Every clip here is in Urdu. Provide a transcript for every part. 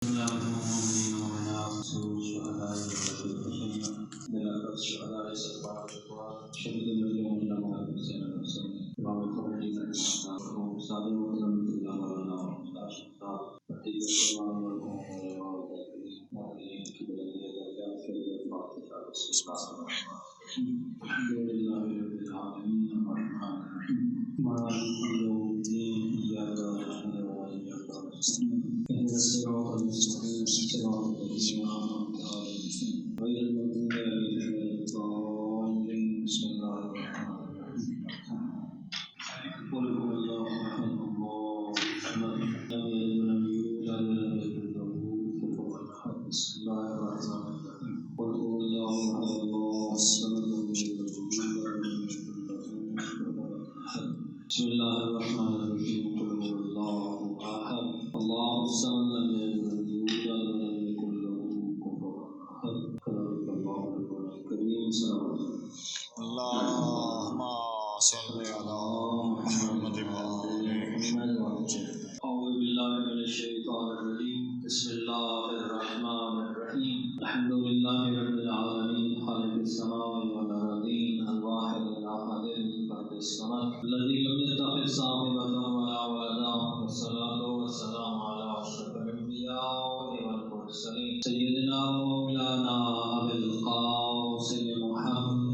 بسم اللہ الرحمن الرحیم قل هو اللہ احد اللہ الصمد لم یلد ولم یولد ولم یکن له کفوا احد صدق اللہ الکریم اللہم صل علی محمد اعوذ باللہ من الشیطان الرجیم بسم اللہ الرحمن الرحیم الحمد للہ رب العالمین خالق السماوات والارضین الواحد الاحد الفرد الصمد الذي لم يتخذ صاحبة ولا ولدا والصلاة والسلام على أشرف الأنبياء والمرسلين سيدنا ومولانا أبي القاسم محمد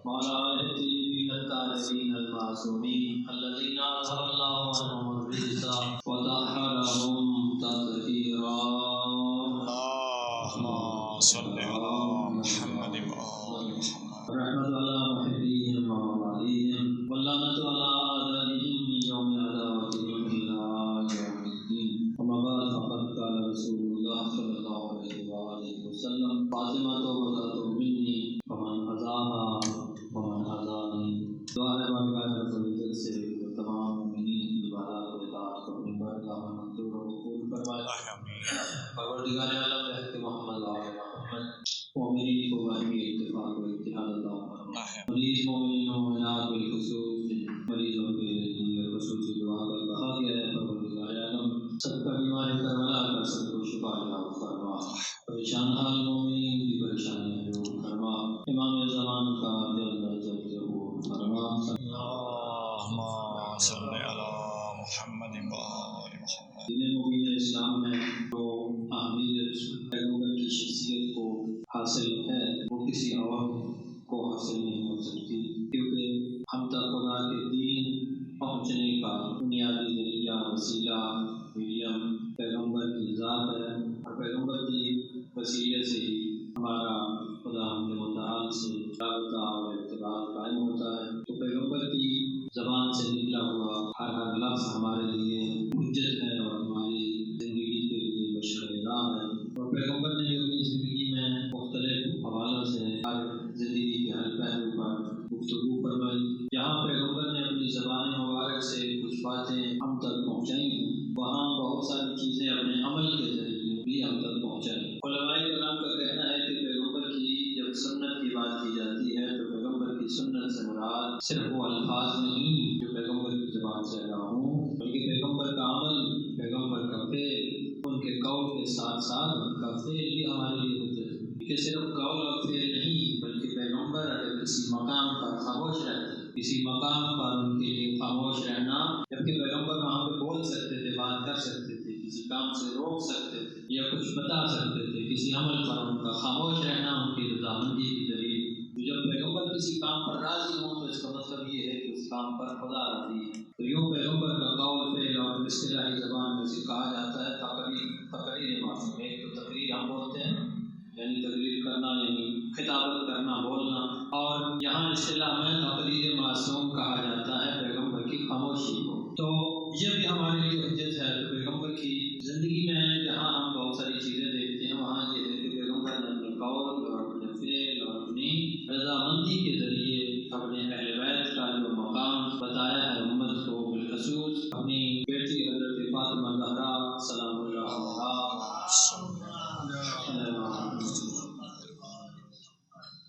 وعلى آله الطيبين الطاهرين المعصومين الذين أظهر الله عنهم الرجس وطهرهم تطهيرا اللهم صل على محمد وآل محمد الرحمة على محبيهم ومواليهم واللعنة على أعدائهم من يوم عداوتهم إلى يوم الدين أما بعد فقد قال رسول الله صلى الله عليه وآله وسلم فاطمة بضعة مني فمن أذاها ومن أذاني دعا ہے بارگاہ رب العزت سے وہ تمام مومنین کی عبادات و اطاعت کو اپنی بارگاہ میں منظور و قبول فرمائے. پروردگار عالم رحمت محمد و آل محمد مومنین کو باہمی اتفاق و اتحاد عطا فرمائے. مریض مومنین و مومنات بالخصوص مریضوں کے لیے خصوصی دعا کا کہا گیا ہے. پروردگار عالم سب کا بیماری کربلا کا سب کو شفا عطا فرما. پریشان حال مومنین کی پریشانیاں دور فرما. امام زمان کا جلد از جلد ظہور فرما. اللہم صل علی محمد وآل محمد. دین مبین اسلام میں جو اہمیت پیغمبر کی شخصیت کو حاصل ہے وہ کسی اور کو حاصل نہیں ہو سکتی، کیونکہ ہم تک خدا کے دین پہنچنے کا بنیادی ذریعہ وسیلہ میڈیم پیغمبر کی ذات ہے، اور پیغمبر کی وسیلے سے ہی ہمارا خدا ہم متعال سے رابطہ اور ارتباط قائم ہوتا ہے. تو پیغمبر کی زبان سے نکلا ہوا ہر لفظ ہمارے لیے حجت ہے اور ہماری زندگی کے لیے بشر راہ ہے. اور پیغمبر نے اپنی زندگی میں مختلف حوالوں سے ہر زندگی کے ہر پہلو پر گفتگو فرمائی. جہاں پیغمبر نے اپنی زبان مبارک سے کچھ باتیں ہم تک پہنچائی ہیں، وہاں بہت ساری چیزیں اپنے عمل کے ذریعے بھی ہم تک پہنچائی. علماء کرام کا کہنا ہے کہ پیغمبر کی جب سنت کی بات کی جاتی ہے تو پیغمبر کی سنت سے مراد صرف وہ الفاظ نہیں جو پیغمبر کی زبان سے ادا ہوں، بلکہ پیغمبر کا عمل، پیغمبر کا فعل، ان کے قول کے ساتھ ساتھ ان کا فعل بھی ہمارے لیے ہوتے ہیں. کہ صرف قول اور فعل نہیں، بلکہ پیغمبر اگر کسی مقام پر خاموش رہتے، کسی مقام پر ان کے لیے خاموش رہنا، جبکہ پیغمبر وہاں پہ بول سکتے تھے، بات کر سکتے تھے، کسی کام سے روک سکتے تھے یا کچھ بتا سکتے تھے، کسی عمل پر ان کا خاموش رہنا ان کی رضامندی کی دلیل. تو جب پیغمبر کسی کام پر راضی ہوں تو اس کا مطلب یہ ہے کہ اس کام پر خدا راضی ہے. تو یوں پیغمبر کا قول فعل اور اصطلاحی زبان میں سے کہا جاتا ہے تقریر معصوم. ایک تو تقریر ہم بولتے ہیں یعنی تقریر کرنا، یعنی خطابت کرنا، بولنا، اور یہاں اصطلاح میں تقریر معصوم کہا جاتا ہے پیغمبر کی خاموشی کو. تو یہ بھی ہمارے لیے حجت ہے. تو پیغمبر کی زندگی میں جہاں ہم بہت ساری چیزیں دیکھتے ہیں، وہاں یہ ہے کہ پیغمبر نے اپنے قول اور اپنے فعل اور اپنی رضامندی کے ذریعے اپنے اہل بیت کا جو مقام بتایا ہے امت کو، بالخصوص اپنی بیٹی حضرت فاطمہ زہرا سلام اللہ علیہا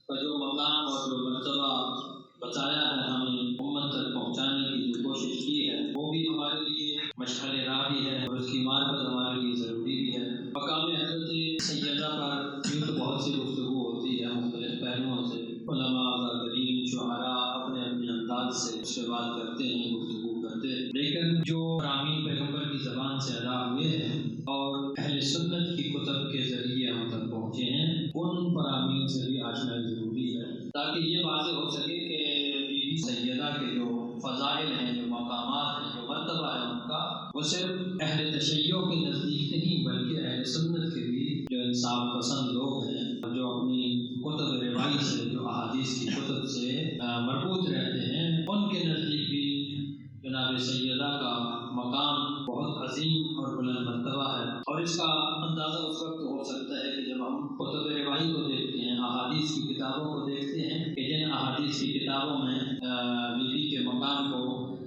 کا جو مقام اور جو مرتبہ بتایا ہے، ہمیں امت تک پہنچانے کی جو کوشش کی ہے، وہ بھی مشعل راہ بھی ہے اور اس کی معرفت ہمارے لیے ضروری بھی ہے۔ مقام حضرت سیدہ پر یوں تو بہت سی گفتگو ہوتی ہے مختلف پہلوؤں سے، علماء، اکابرین، شعراء اپنے اپنے انداز سے اس پہ بات کرتے ہیں، گفتگو کرتے ہیں، لیکن جو فرامین پیغمبر کی زبان سے ادا ہوئے ہیں اور اہل سنت کی کتب کے ذریعے ہم تک پہنچے ہیں، ان فرامین سے بھی آشنائی ضروری ہے تاکہ یہ واضح ہو سکے کہ بی بی سیدہ کے جو فضائل ہیں، جو مقامات ہیں، جو مرتبہ ہے ان کا، وہ صرف اہل تشیع کے نزدیک نہیں بلکہ اہل سنت کے بھی جو انصاف پسند لوگ ہیں، جو اپنی کتب روایت سے، جو احادیث کی کتب سے مربوط رہتے ہیں، ان کے نزدیک بھی جناب سیدہ کا مقام بہت عظیم اور بلند مرتبہ ہے۔ اور اس کا اندازہ اس وقت ہو سکتا ہے کہ جب ہم کتب روایت کو دیکھتے ہیں، احادیث کی کتابوں کو دیکھتے ہیں کہ جن احادیث کی کتابوں میں بی بی کے مقام کو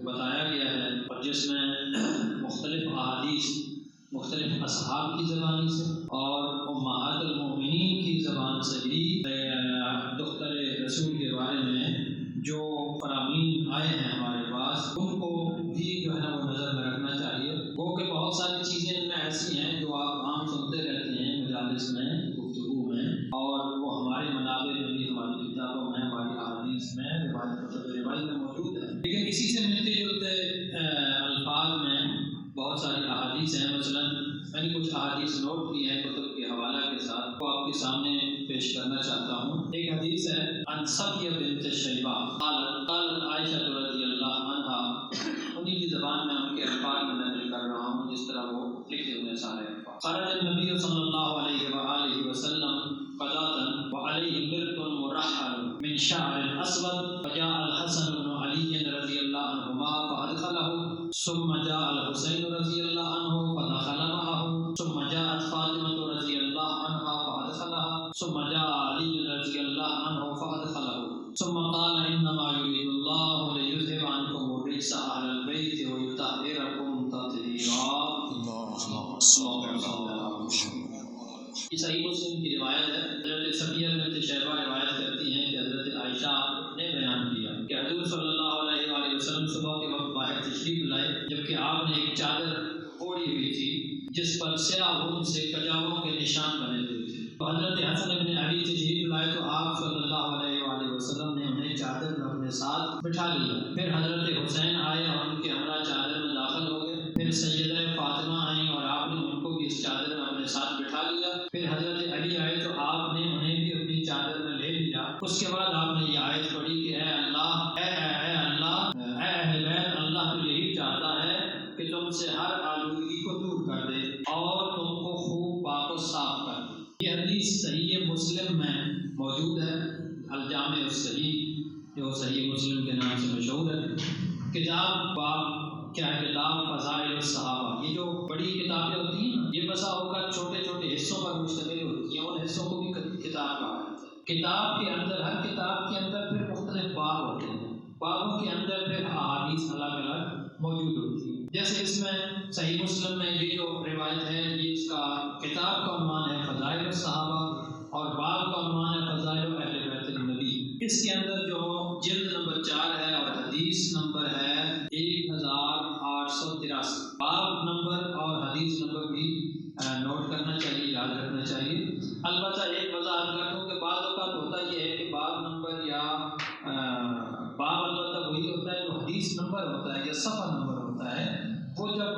بتایا گیا ہے اور جس میں مختلف احادیث مختلف اصحاب کی زبانی سے اور امہات المؤمنین کی زبان سے بھی دختر رسول کے بارے میں جو فرامین آئے ہیں ہمارے پاس، ان کو بھی جو ہے وہ نظر میں رکھنا چاہیے۔ وہ کہ بہت ساری چیزیں ان میں ایسی ہیں جو آپ عام سنتے رہتے ہیں مجالس میں، گفتگو میں، اور وہ ہمارے منابع میں بھی، ہماری کتابوں میں، ہماری احادیث میں، روایت میں موجود ہے، لیکن اسی سے ملتے جلتے الفاظ میں بہت ساری احادیث ہیں۔ مثلاً میں نے کچھ احادیث نوٹ کی ہیں کتب کے حوالہ کے ساتھ، وہ آپ کے سامنے پیش کرنا چاہتا ہوں۔ ایک حدیث ہے عن صفیہ بنت شیبہ قالت عائشہ رضی اللہ عنہا، انہی کی زبان میں ان کے الفاظ میں نقل کر رہا ہوں جس طرح وہ لکھے ہوئے سارے الفاظ۔ خرج النبی صلی اللہ علیہ وآلہ وسلم غداة وعلیہ مرط مرحل من شعر اسود فجاء الحسن بن علی رضی اللہ عنہما فادخلہ ثم جاء الحسین رضی اللہ عنہ فدخل معه ثم جاءت فاطمة رضی اللہ عنہا فادخلها ثم جاء علی رضی اللہ عنہ فادخلہ ثم قال انما يريد الله ليذهب عنكم الرجس اهل البيت ويطهركم تطهيرا۔ اللهم صل على محمد۔ یہ صحیح مسلم کی روایت ہے۔ حضرت صفیہ بنت شیبہ روایت کرتی ہیں کہ حضرت عائشہ نے بیان کیا کہ حضور صلی اللہ علیہ وآلہ وسلم صبح کے وقت باہر تشریف لائے، جبکہ آپ نے ایک چادر اوڑھی ہوئی تھی جس پر سیاہ اون سے کجاووں کے نشان بنے ہوئے تھے۔ تو حضرت حسن بن علی تشریف لائے تو آپ صلی اللہ علیہ وآلہ وسلم نے انہیں چادر میں اپنے ساتھ بٹھا لیا۔ پھر حضرت حسین آئے اور ان کے ہمراہ چادر میں داخل ہو گئے۔ پھر سیدہ فاطمہ آئیں اور آپ نے ان کو بھی اس چادر میں اپنے ساتھ بٹھا لیا۔ پھر حضرت علی آئے تو آپ نے انہیں بھی اپنی چادر میں لے لیا۔ اس کے بعد آپ نے یہ آیت پڑھی کہ اے اللہ، اے اہل بیت، اللہ تو یہی چاہتا ہے کہ تم سے ہر آلودگی کو دور کر دے اور تم کو خوب پاک و صاف کر دے۔ یہ حدیث صحیح مسلم میں موجود ہے، الجامع الصحیح جو صحیح مسلم کے نام سے مشہور ہے۔ کتاب باب کیا ہے؟ کتاب فضائل الصحابہ۔ یہ جو بڑی کتابیں ہوتی ہیں یہ بسا اوقات چھوٹے چھوٹے حصوں پر مشتمل ہوتی ہیں، ان حصوں کو بھی کتاب کہا جاتا ہے۔ کتاب کے اندر، ہر کتاب کے اندر پھر مختلف باب ہوتے ہیں، بابوں کے اندر پھر احادیث الگ الگ موجود ہوتی ہیں۔ جیسے اس میں صحیح مسلم میں یہ جو روایت ہے، یہ اس کا کتاب کا عنوان ہے فضائل الصحابہ اور باب کا عنوان ہے فضائل اہل بیت النبی۔ اس کے اندر جو جلد نمبر 4 ہے اور حدیث نمبر ہے 1883۔ باب نمبر اور حدیث نمبر بھی نوٹ کرنا چاہیے، یاد رکھنا چاہیے۔ البتہ ایک وضاحت کر دوں کہ بعض اوقات ہوتا یہ ہے کہ باب نمبر یا باب البتہ وہی ہوتا ہے جو حدیث نمبر ہوتا ہے یا صفحہ نمبر ہوتا ہے، وہ جب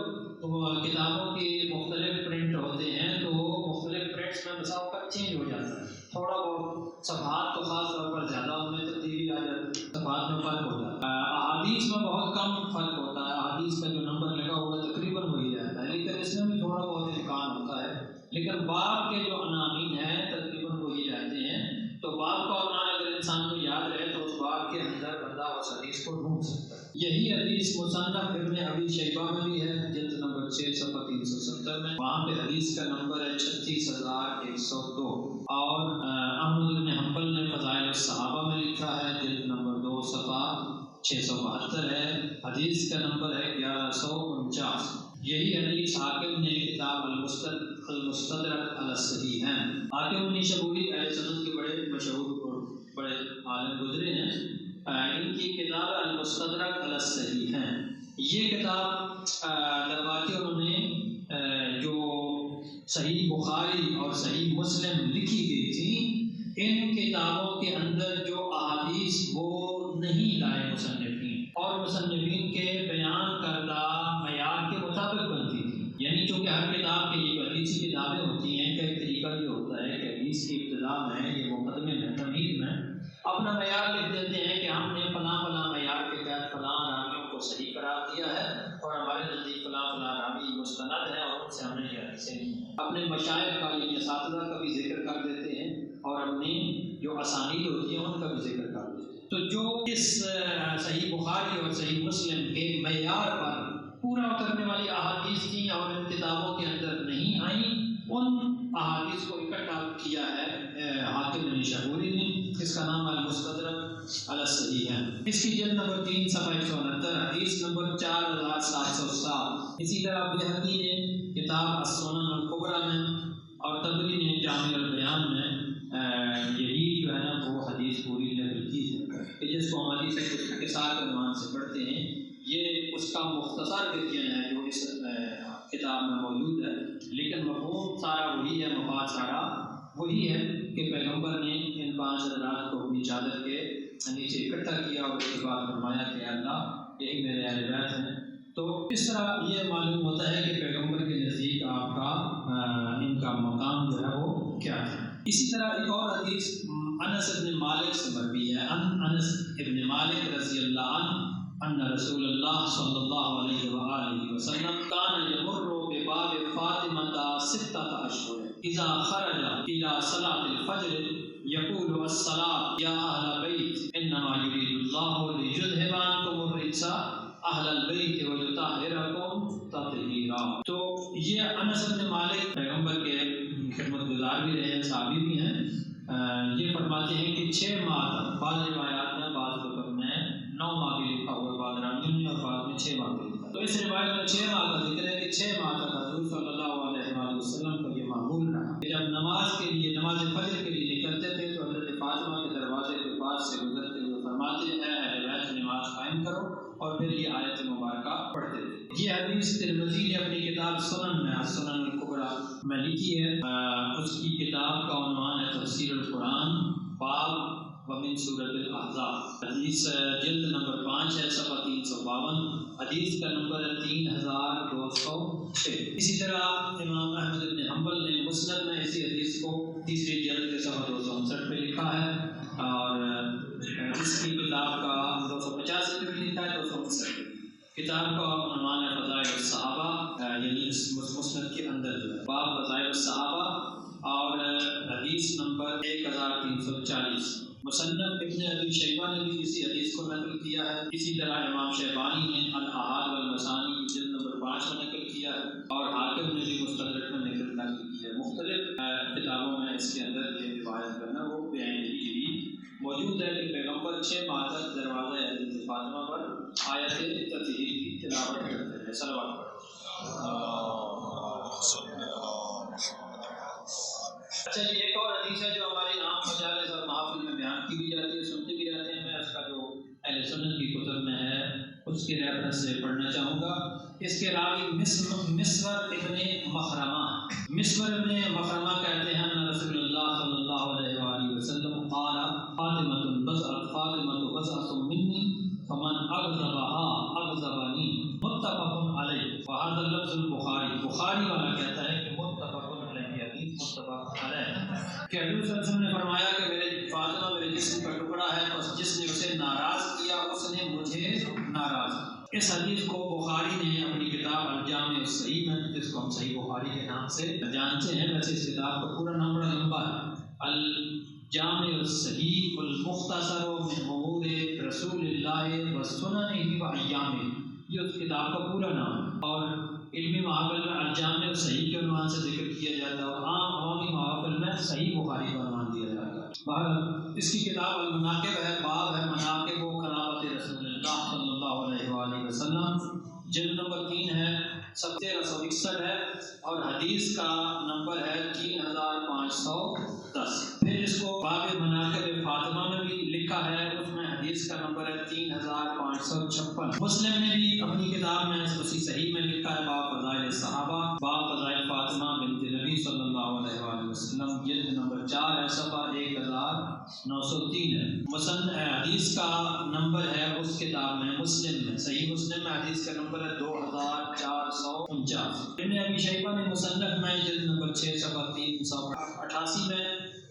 کتابوں کے مختلف پرنٹ ہوتے ہیں تو مختلف پرنٹس میں بسا اوقات چینج ہو جاتا ہے، تھوڑا بہت صفحات تو خاص طور پر زیادہ ان میں تبدیلی آ جاتی ہے، صفحات میں فرق ہو جاتا ہے۔ احادیث میں بہت کم فرق ہوتا ہے، احادیث کا جو نمبر لگا ہوگا تقریباً وہی رہتا ہے، لیکن اس میں بھی تھوڑا بہت امکان ہوتا ہے۔ لیکن باب کے جو عناوین ہیں تقریباً وہی رہتے ہیں، تو باب کا عنوان اگر انسان کو یاد رہے تو اس باب کے اندر بندہ اس حدیث کو ڈھونڈ سکتا ہے۔ یہی حدیث مصنف ابن ابی شیبہ میں بھی ہے، جلد نمبر 6 صفحہ 370 میں، وہاں پہ حدیث کا نمبر ہے 36102، اور احمد بن حنبل نے فضائل الصحابہ میں لکھا ہے، جلد نمبر 2 صفحہ 672 ہے، حدیث کا نمبر ہے 1149۔ یہی حدیث حاکم نے کتاب المستدرک علی الصحیحین، حاکم نیشابوری اہل سنت کے بڑے مشہور اور بڑے عالم گزرے ہیں، ان کی کتاب المستدرک علی الصحیحین، یہ کتاب درواقی انہوں نے جو صحیح بخاری اور صحیح مسلم لکھی گئی تھی، ان کتابوں کے اندر جو احادیث وہ نہیں لائے مصنفین، اور مصنفین کے بیان کردہ معیار کے مطابق بنتی تھی۔ یعنی چونکہ ہر کتاب کی یہ حدیثی کتابیں ہوتی ہیں کہ ایک طریقہ یہ ہوتا ہے کہ حدیث کی ابتدا میں، یہ مقدمے میں، تمہید میں اپنا معیار لکھ دیتے ہیں کہ ہم نے فلاں فلاں معیار کے تحت فلاں راویوں کو صحیح قرار دیا ہے، اور ہمارے نزدیک فلاں فلاں راوی مستند ہے، اور ان سے ہم نے یہ حدیثیں لی ہیں۔ اپنے مشائخ کا یعنی اساتذہ کا بھی ذکر کر دیتے ہیں، اور اپنی جو اسانید ہوتی ہیں ان کا بھی ذکر کر دیتے ہیں۔ تو جو اس صحیح بخاری اور صحیح مسلم کے معیار پر پورا اترنے والی احادیث تھیں اور ان کتابوں کے اندر نہیں آئیں، ان احادیث کو اکٹھا کیا ہے حاکم نشابوری نے۔ اس کا نام المستدرک علی الصحیح ہے۔ اس کی جلد نمبر 3 صفحہ 169، حدیث نمبر 4707۔ اسی طرح بیہقی نے کتاب السنن الکبریٰ میں اور طبری نے جامع البیان میں یہی جو ہے نا وہ حدیث پوری نقل کی ہے کہ جس کو ہم حدیث اختصار کے عنوان سے پڑھتے ہیں، یہ اس کا مختصر ورژن ہے جو اس کتاب میں موجود ہے، لیکن مفہوم سارا وہی ہے، مفاد سارا وہی ہے کہ پیغمبر نے ان 5 حضرات کو اپنی چادر کے نیچے اکٹھا کیا اور اس کے بعد فرمایا کہ اللہ یہی میرے اہل بیت ہیں۔ تو اس طرح یہ معلوم ہوتا ہے کہ پیغمبر کے نزدیک آپ کا ان کا مقام جو ہے وہ کیا ہے۔ اسی طرح ایک اور حدیث انس بن مالک سے مروی ہے، انس بن مالک رضی اللہ عنہ ان رسول اللہ صلی اللہ علیہ وآلہ وسلم کان یمر بباب فاطمہ 6 اشہر اذا خرج الى صلاة الفجر یقول الصلاة یا اہل بیت انما یرید اللہ لیذہب عنکم الرجس اہل البیت ویطہرکم تطہیرا۔ تو یہ انس بن مالک پیغمبر کے خدمت گزار بھی رہے ہیں، صحابی بھی ہیں۔ یہ فرماتے ہیں کہ 6 ماہ تک، بعض روایات میں بعض کتب میں 9 ماہ بھی لکھا ہوا، بعض راویوں نے، اور بعض میں 6 ماہ بھی لکھا۔ تو اس روایت میں 6 ماہ کا ذکر ہے کہ 6 ماہ تک حضور صلی اللہ علیہ وآلہ وسلم کو یہ معمول رہا کہ جب نماز کے لیے، نماز فجر کے لیے نکلتے تھے تو حضرت فاطمہ کے دروازے کے پاس سے گزرتے ہوئے فرماتے ہیں اے اہل بیت نماز قائم کرو، اور پھر یہ آیت مبارکہ پڑھتے تھے۔ یہ حدیث ترمذی نے اپنی کتاب سنن میں، السنن الکبریٰ میں لکھی ہے۔ اس کی کتاب کا عنوان ہے تفسیر القرآن باب ومن سورۃ الاحزاب۔ حدیث جلد نمبر 5 ہے، صفحہ 352، حدیث کا نمبر ہے 3206۔ اسی طرح امام احمد بن حنبل نے مسند میں اسی حدیث کو 3 جلد کے صفحہ 259 پہ لکھا ہے، اور اس کی کتاب کا 285 پہ بھی لکھا ہے، 259 کتاب کا عنوان ہے فضائل الصحابہ، یعنی اس مسند کے اندر جو ہے باب فضائل الصحابہ، اور حدیث نمبر 1340۔ مصنف ابن ابی شیبہ نے بھی اسی حدیث کو نقل کیا ہے۔ اسی طرح امام شیبانی نے الاحاد والمثانی جلد نمبر 5 میں نقل کیا ہے، اور حاکم نے بھی مستدرک میں نقل کی ہے۔ مختلف کتابوں میں اس کے اندر یہ روایت کرنا وہ بھی موجود ہے کہ پیغمبر 6 ماہ تک دروازہ حضرت فاطمہ پر آیت تطہیر کی تلاوت کرتے ہیں۔ صلوات پڑھو۔ اچھا، یہ ایک اور حدیث ہے جو ہماری عام مجالس اور محافل میں بیان کی بھی جاتی ہے، سنتے بھی رہتے ہیں۔ میں اس کا جو اہل سنت کی کتب میں ہے اس کے ریفرنس سے پڑھنا چاہوں گا۔ اس کے راوی مسور ابن مخرمہ، مسور ابن مخرمہ کہتے ہیں ان رسول اللہ صلی اللہ علیہ وآلہ وسلم قال فاطمۃ بضعۃ منی فمن اغضبها اغضبنی، متفق علیہ۔ وہذا لفظ البخاری، بخاری والا کہتا ہے کہ متفق علیہ، حدیث متفق علیہ، کہ حضور صلی اللہ علیہ وسلم نے فرمایا کہ میرے فاطمہ میرے جسم کا ٹکڑا ہے، بس جس نے اسے ناراض کیا اس نے مجھے ناراض کیا۔ اس حدیث کو بخاری نے اپنی کتاب الجامع الصحیح میں، جس کو ہم صحیح بخاری کے نام سے جانتے ہیں، ویسے اس کتاب کا پورا نام بڑا لمبا ہے، الجامع الصحیح المختصر من امور رسول اللہ وسننہ وایامہ، یہ اس کتاب کا پورا نام ہے، اور علمی محافل میں الجامع الصحیح کے عنوان سے ذکر کیا جاتا ہے، اور عام عوامی محافل میں صحیح بخاری کا عنوان دیا جاتا ہے۔ بہرحال اس کی کتاب المناقب ہے، باب ہے مناقب و کرامت رسول اللہ صلی اللہ علیہ وآلہ وسلم، جلد نمبر 3 ہے 1361 ہے اور حدیث کا نمبر ہے 3510. پھر اس کو باب مناقب فاطمہ میں بھی لکھا ہے، اس میں حدیث کا نمبر ہے 3556. مسلم نے بھی اپنی کتاب میں اسی صحیح میں لکھا ہے باب فضائل صحابہ، باب فضائل فاطمہ بنت نبی صلی اللہ علیہ وآلہ وسلم، جلد نمبر 4 ہے، صفحہ 1903 ہے. حدیث کا نمبر ہے اس کتاب میں مسلم میں، صحیح مسلم میں حدیث کا نمبر ہے 2449. ابن ابی شیبہ نے مصنف میں جلد نمبر 6 صفحہ 388 میں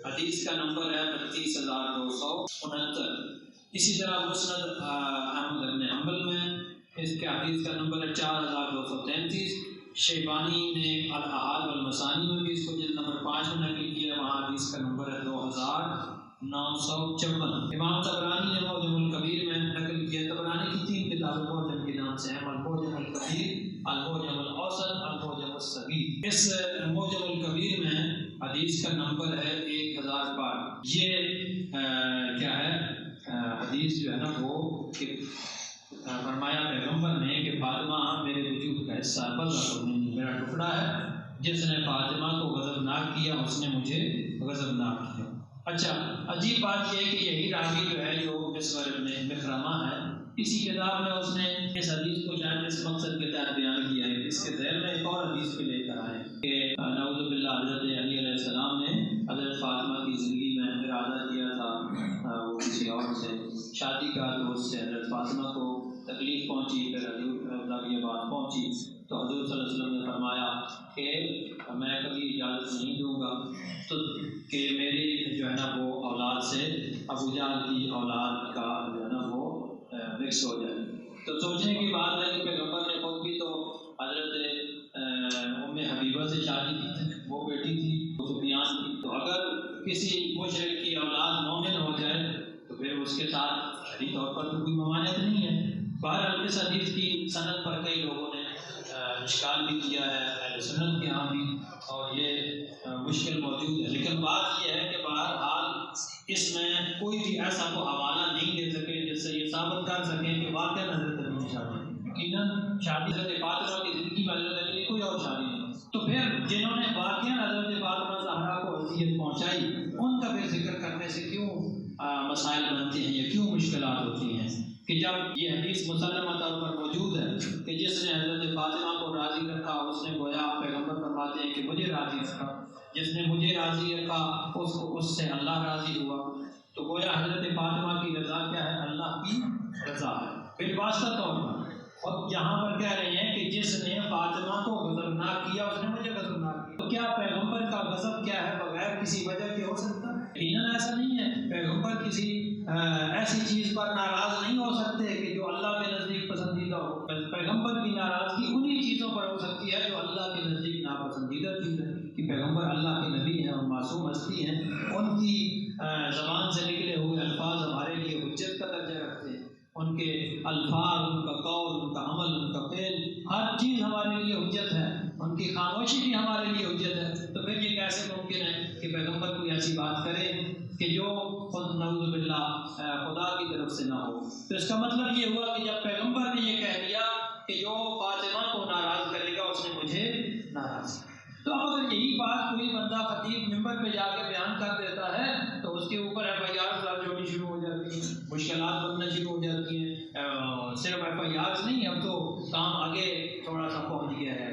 حدیث کا نمبر ہے 32269. اسی طرح مسند احمد بن حنبل میں اس کے حدیث کا نمبر ہے 4233. شیبانی نے الاحاد والمسانی میں بھی اس کو جلد نمبر 5 میں نقل کیا، وہاں حدیث کا نمبر ہے 2954. امام طبرانی نے معجم الکبیر میں نقل کیا. طبرانی کی 3 کتابیں معجم کے نام سے ہیں، المعجم الکبیر، المعجم الاوسط، المعجم الصغیر. اس معجم الکبیر میں حدیث کا نمبر ہے 1012. یہ کیا ہے حدیث جو ہے نا وہ کہ فرمایا پیغمبر نے کہ فاطمہ میرے وجود کا حصہ ہے، میرا ٹکڑا ہے، جس نے فاطمہ کو غضبناک کیا اس نے مجھے غضبناک کیا. اچھا، عجیب بات یہ ہے کہ یہی راوی جو ہے جو مسور ابن مخرمہ ہے، اسی کتاب میں اس نے اس حدیث کو شاید اس مقصد کے تحت بیان کیا ہے. اس کے ذیل میں ایک اور حدیث بھی لے کر آئے کہ نعوذ باللہ حضرت علی علیہ السلام نے حضرت فاطمہ کی زندگی میں ارادہ کیا تھا وہ کسی اور سے شادی کا، تو اس سے حضرت فاطمہ کو تکلیف پہنچی. پھر حضور یہ بات پہنچی تو حضور صلی اللہ علیہ وسلم نے فرمایا کہ میں کبھی اجازت نہیں دوں گا تو کہ میری جو ہے نا وہ اولاد سے ابو جہل کی اولاد کا جو ہے نا وہ مکس ہو جائے. تو سوچنے کی بات ہے کہ پیغمبر نے خود بھی تو حضرت ام حبیبہ سے شادی کی تھی، وہ بیٹی تھی سفیان کی. تو اگر کسی مشرک کی اولاد مومن ہو جائے تو پھر اس کے ساتھ شرعی طور پر تو کوئی ممانعت نہیں ہے. بہرحال اس حدیث کی سند پر کئی لوگوں نے اشکال بھی کیا ہے، اہل سنت کے ہاں بھی، اور یہ مشکل موجود ہے. لیکن بات یہ ہے کہ بہرحال اس میں کوئی بھی ایسا کو حوالہ نہیں دے سکے جس سے یہ ثابت کر سکیں کہ واقعہ حضرت علی کی شادی، یقیناً شادی حضرت فاطمہ کی زندگی میں حضرت علی کی کوئی اور شادی نہیں. تو پھر جنہوں نے واقعہ حضرت فاطمہ زہرا کو اذیت پہنچائی ان کا پھر ذکر کرنے سے کیوں مسائل بنتے ہیں یا کیوں مشکلات ہوتی ہیں کہ جب یہ حدیث مسلمہ طور پر موجود ہے کہ جس نے حضرت فاطمہ کو راضی رکھا اس نے گویا پیغمبر فرماتے ہیں کہ مجھے راضی رکھا، جس نے مجھے راضی رکھا اس سے اللہ راضی ہوا. تو گویا حضرت فاطمہ کی رضا کیا ہے؟ اللہ کی رضا ہے بالواسطہ طور پر. اور یہاں پر کہہ رہے ہیں کہ جس نے فاطمہ کو غضبناک کیا اس نے مجھے غضبناک کیا. تو کیا پیغمبر کا غضب کیا ہے بغیر کسی وجہ کے ہو سکتا ہے؟ یقیناً ایسا نہیں ہے. پیغمبر کسی ایسی چیز پر ناراض نہیں ہو سکتے کہ جو اللہ کے نزدیک پسندیدہ ہو. پیغمبر کی ناراضگی انہی چیزوں پر ہو سکتی ہے جو اللہ کے نزدیک ناپسندیدہ چیز ہے. کہ پیغمبر اللہ کے نبی ہیں اور معصوم ہستی ہیں، ان کی زبان سے نکلے ہوئے الفاظ ہمارے لیے حجت کا درجہ رکھتے ہیں. ان کے الفاظ، ان کا قول، ان کا عمل، ان کا فعل، ہر چیز ہمارے لیے حجت ہے. ان کی خاموشی بھی ہمارے لیے حجت ہے. تو پھر یہ کیسے ممکن ہے کہ پیغمبر کوئی ایسی بات کرے کہ جو خود نعوذ باللہ خدا کی طرف سے نہ ہو؟ تو اس کا مطلب یہ ہوا کہ جب پیغمبر نے یہ کہہ دیا کہ جو فاطمہ کو ناراض کرے گا اس نے مجھے ناراض کیا، تو اب اگر یہی بات کوئی بندہ خطیب ممبر پہ جا کے بیان کر دیتا ہے تو اس کے اوپر ایف آئی آر درج ہونی شروع ہو جاتی ہیں، مشکلات بننا شروع ہو جاتی ہیں. صرف ایف آئی آر نہیں، اب تو کام آگے تھوڑا سا پہنچ گیا ہے،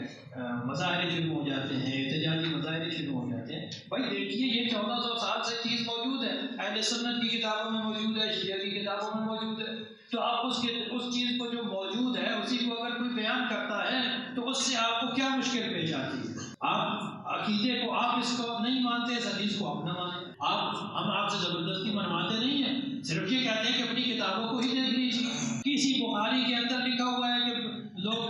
مظاہرے شروع ہو جاتے ہیں، احتجاجی مظاہرے شروع ہو جاتے ہیں. بھائی دیکھیے یہ 1400 سال سے چیز موجود ہے، اہل سنت کی کتابوں میں موجود ہے، شیعہ کی کتابوں میں موجود ہے. تو آپ اس چیز کو جو موجود ہے اسی کو اگر کوئی بیان کرتا ہے تو اس سے آپ کو کیا مشکل پیش آتی ہے؟ آپ عقیدے کو آپ اس کو نہیں مانتے، اس حدیث کو آپ نہ مانیں. ہم آپ سے زبردستی منواتے نہیں ہیں، صرف یہ کہتے ہیں کہ اپنی کتابوں کو ہی دیکھ لیجیے. کسی بخاری کے اندر لکھا ہوا ہے کہ لوگ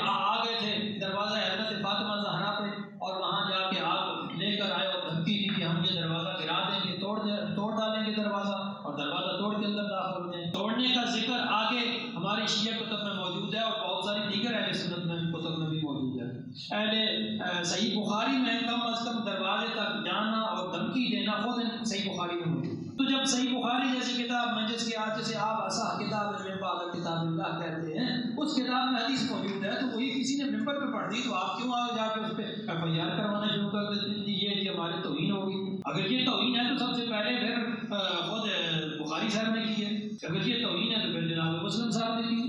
آ گئے تھے دروازہ حضرت فاطمہ زہرا پہ اور وہاں جا کے آپ لے کر آئے اور دھمکی دی کہ ہم یہ دروازہ گرا دیں گے، توڑ ڈالیں گے دروازہ، اور دروازہ توڑ کے اندر داخل ہوتے ہیں. توڑنے کا ذکر آگے ہماری شیعہ کتب میں موجود ہے اور بہت ساری دیگر اہل سنت میں کتب میں بھی موجود ہے. اہل صحیح بخاری میں کم از کم دروازے تک جانا اور دھمکی دینا خود صحیح بخاری میں موجود ہے. تو جب صحیح بخاری جیسی کتاب میں جس جسے آپ اصح کتاب میں بعد کتاب اللہ کہتے ہیں اس کتاب میں حدیث موجود ہے تو وہی کسی نے ممبر پہ پڑھ دی تو آپ کیوں آگے جا کے اس پہ ایف آئی آر کروانا شروع کر دیتے ہیں یہ ہمارے توہین ہوگی؟ اگر یہ توہین ہے تو سب سے پہلے پھر خود بخاری صاحب نے کی ہے، اگر یہ توہین ہے تو پھر جناب مسلم صاحب نے کی،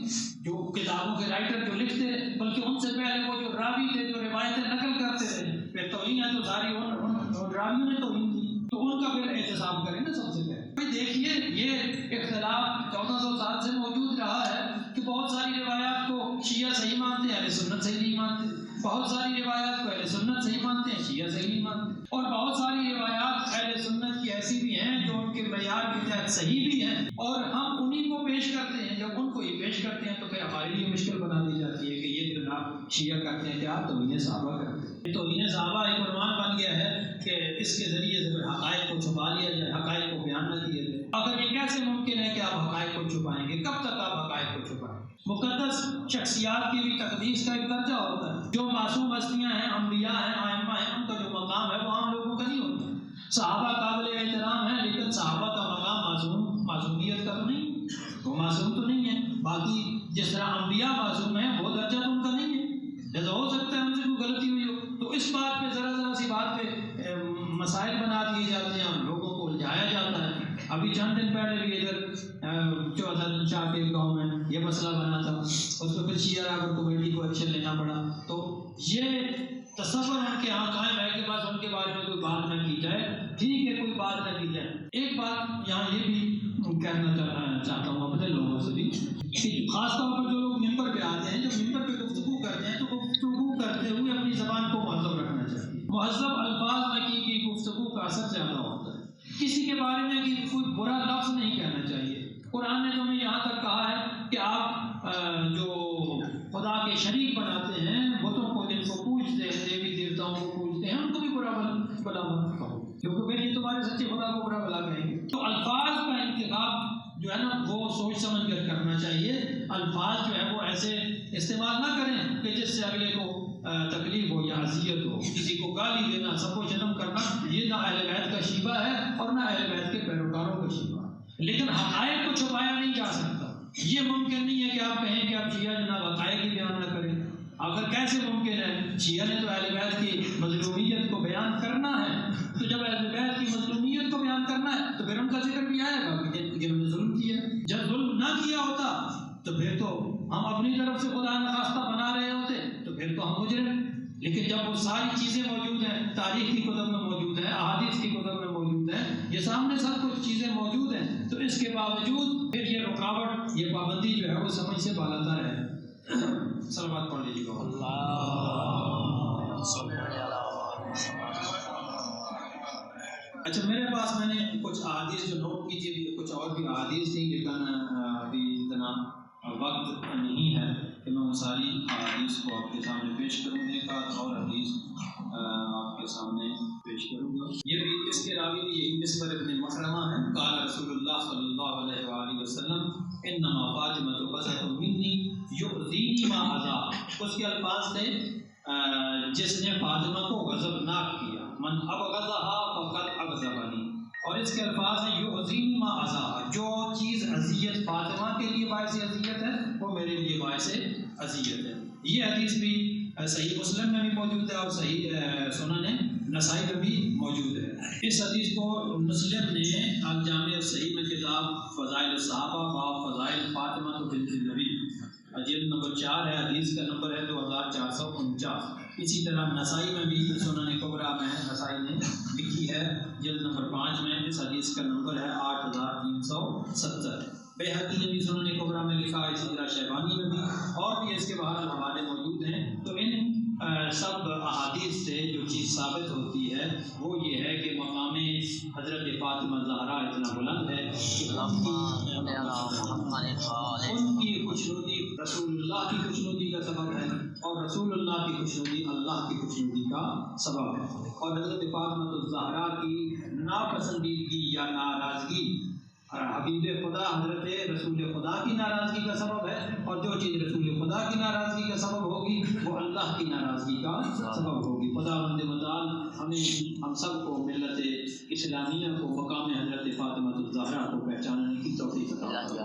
جو کتابوں کے رائٹر جو لکھتے ہیں، بلکہ ان سے پہلے وہ جو راوی تھے جو روایتیں نقل کرتے تھے، پھر توہین ہے تو ساری ان راویوں نے توہین کی تو ان کا پھر احتساب کریں نا سب سے پہلے۔ بھائی دیکھیے یہ اختلاف 1400 سال سے موجود رہا ہے کہ بہت ساری روایات کو شیعہ صحیح مانتے ہیں، اہل سنت صحیح نہیں مانتے، بہت ساری روایات کو اہل سنت صحیح مانتے ہیں، شیعہ صحیح نہیں مانتے، اور بہت ساری روایات اہل سنت کی ایسی بھی ہیں جو ان کے معیار کے تحت صحیح بھی ہیں اور ہم انہی کو پیش کرتے ہیں۔ جب ان کو یہ پیش کرتے ہیں تو پھر ہمارے لیے مشکل بنا دی جاتی ہے کہ یہ جناب شیعہ کرتے ہیں کیا توہین صحابہ کرتے ہیں۔ توہین صحابہ ایک عنوان بن گیا ہے کہ اس کے ذریعے سے حقائق کو چھپا لیا جائے، حقائق کو بیان نہ کیا جائے۔ اگر یہ کیسے ممکن ہے کہ آپ حقائق کو چھپائیں گے؟ کب تک آپ حقائق کو چھپائیں؟ مقدس شخصیات کی بھی تقدیس کا ایک درجہ ہوتا ہے، جو معصوم ہستیاں ہیں، انبیاء ہیں، ائمہ ہیں، ان کا جو مقام ہے وہ عام لوگوں کا نہیں ہوتا۔ صحابہ قابل احترام ہیں لیکن صحابہ کا مقام معصومیت کا تو نہیں، وہ معصوم تو نہیں ہے۔ باقی جس طرح انبیاء معصوم ہیں وہ درجہ تو ان کا نہیں ہے، لہذا ہو سکتا ہے ان سے کوئی غلطی ہوئی ہو، تو اس بات پہ ذرا سی بات پہ مسائل بنا دیے جاتے ہیں اور لوگوں کو الجھایا جاتا ہے۔ ابھی چند دن پہلے بھی ادھر چودھری شاہ کے گاؤں میں یہ مسئلہ بنا تھا، اس کو پھر شیعہ رابر کمیٹی کو ایکشن لینا پڑا۔ تو یہ تصور ان کے یہاں قائم ہے کہ بس ان کے بارے میں کوئی بات نہ کی جائے، ٹھیک ہے کوئی بات نہ کی جائے۔ ایک بات یہاں یہ بھی کہنا چاہتا ہوں اپنے لوگوں سے بھی کہ خاص طور پر جو لوگ ممبر پہ آتے ہیں، جو ممبر پہ گفتگو کرتے ہیں تو گفتگو کرتے ہوئے اپنی زبان کو مہذب رکھنا چاہیے۔ مہذب الفاظ میں کی گفتگو کا اثر زیادہ ہوتا ہے۔ کسی کے بارے میں کہ کوئی برا لفظ نہیں کہنا چاہیے۔ قرآن نے تو ہمیں یہاں تک کہا ہے کہ آپ جو خدا کے شریک بناتے ہیں، بتوں کو جن کو پوجتے ہیں، دیوی دیوتاؤں کو پوجتے ہیں، ان کو بھی برا بلا مت کہو، کیونکہ پھر یہ تمہارے سچے خدا کو برا بلا کہیں گے۔ تو الفاظ کا انتخاب جو ہے نا وہ سوچ سمجھ کر کرنا چاہیے۔ الفاظ جو ہے وہ ایسے استعمال نہ کریں کہ جس سے اگلے کو تکلیف ہو یا اذیت ہو۔ کسی کو گالی دینا، سب کو شتم کرنا، یہ نہ اہل بیت کا شیبہ ہے اور نہ اہل بیت کے پیروکاروں کا شیبہ ہے۔ لیکن حقائق کو چھپایا نہیں جا سکتا۔ یہ ممکن نہیں ہے کہ آپ کہیں کہ آپ شیعہ جناب حقائق کی بیان نہ کریں۔ اگر کیسے ممکن ہے؟ شیعہ نے تو اہل بیت کی مظلومیت کو بیان کرنا ہے، تو جب اہل بیت کی مظلومیت کو بیان کرنا ہے تو پھر ان کا ذکر بھی آئے گا کہ جنہوں نے ظلم کیا۔ جب ظلم نہ کیا ہوتا تو پھر تو ہم اپنی طرف سے خدا نخواستہ بنا رہے ہوتے تو پھر تو ہم مجرم۔ لیکن جب وہ ساری چیزیں موجود ہیں، تاریخ کی کتب میں موجود ہیں، احادیث کی کتب میں موجود ہیں، یہ سامنے سب کچھ چیزیں موجود ہیں، تو اس کے باوجود پھر یہ رکاوٹ، یہ پابندی جو ہے وہ سمجھ سے بالاتر ہے۔ صلوات پڑھ لیجیے گا۔ اچھا میرے پاس میں نے کچھ احادیث جو نوٹ کی تھی، کچھ اور بھی احادیث تھیں، لیکن ابھی اتنا وقت نہیں ہے کہ میں وہ ساری احادیث کو آپ کے سامنے پیش کروں۔ ایک آدھ اور حدیث آپ کے سامنے پیش کروں گا۔ یہ بھی اس کے راوی بھی یہی مسور ابن مخرمہ ہے۔ قال رسول اللہ صلی اللہ علیہ وآلہ وسلم انما فاطمہ بضعۃ منی یؤذینی ما اذا۔ اس کے الفاظ تھے جس نے فاطمہ کو غضبناک کیا، من ابغضھا فقد اغضبنی، اور اس کے الفاظ ہیں یؤذینی ما اذا، جو چیز اذیت فاطمہ کے لیے باعث اذیت ہے وہ میرے لیے باعث اذیت ہے۔ یہ حدیث بھی صحیح مسلم میں بھی موجود ہے اور صحیح سنن نسائی میں بھی موجود ہے۔ اس حدیث کو مسلم نے الجامع الصحیح میں کتاب فضائل الصحابہ باب فضائل فاطمہ بنت النبی جلد نمبر 4 ہے، حدیث کا نمبر ہے 2449۔ اسی طرح نسائی میں بھی سنن کبریٰ میں نسائی نے لکھی ہے جلد نمبر 5 میں، اس حدیث کا نمبر ہے 8370۔ بیہقی نے بھی سنن کبریٰ میں لکھا ہے، اسی طرح شیبانی میں بھی، اور بھی اس کے باہر حوالے موجود ہیں۔ تو ان سب احادیث سے جو چیز ثابت ہوتی ہے وہ یہ ہے کہ مقام حضرت فاطمہ زہرا اتنا بلند ہے کہ ان کی خوشنودی رسول اللہ کی خوشنودی کا سبب ہے، اور رسول اللہ کی خوشنودی اللہ کی خوشنودی کا سبب ہے، اور حضرت فاطمہ الزہرا کی ناپسندیدگی یا ناراضگی حبیب خدا حضرت رسول خدا کی ناراضگی کا سبب ہے، اور جو چیز رسول خدا کی ناراضگی کا سبب ہوگی وہ وہ اللہ کی ناراضگی کا سبب ہوگی۔ خداوند متعال ہمیں ہم سب کو ملت اسلامیہ کو مقام حضرت فاطمہ الزہرا کو پہچاننے کی توفیق عطا فرمائے۔